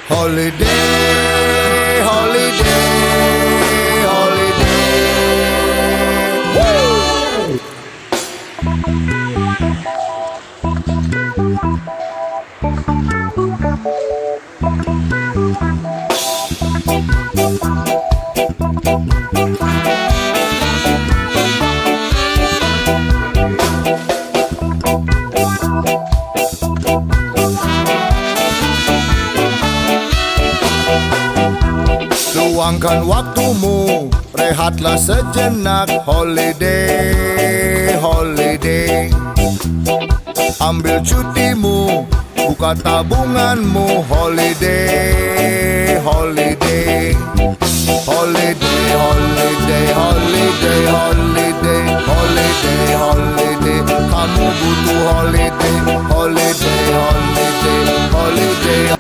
Holiday, holiday, holiday. Woo! Luangkan waktumu, rehatlah sejenak. Holiday, holiday. Ambil cutimu, buka tabunganmu. Holiday, holiday. Holiday, holiday, holiday, holiday. Holiday, holiday. Kamu butuh holiday. Holiday, holiday, holiday,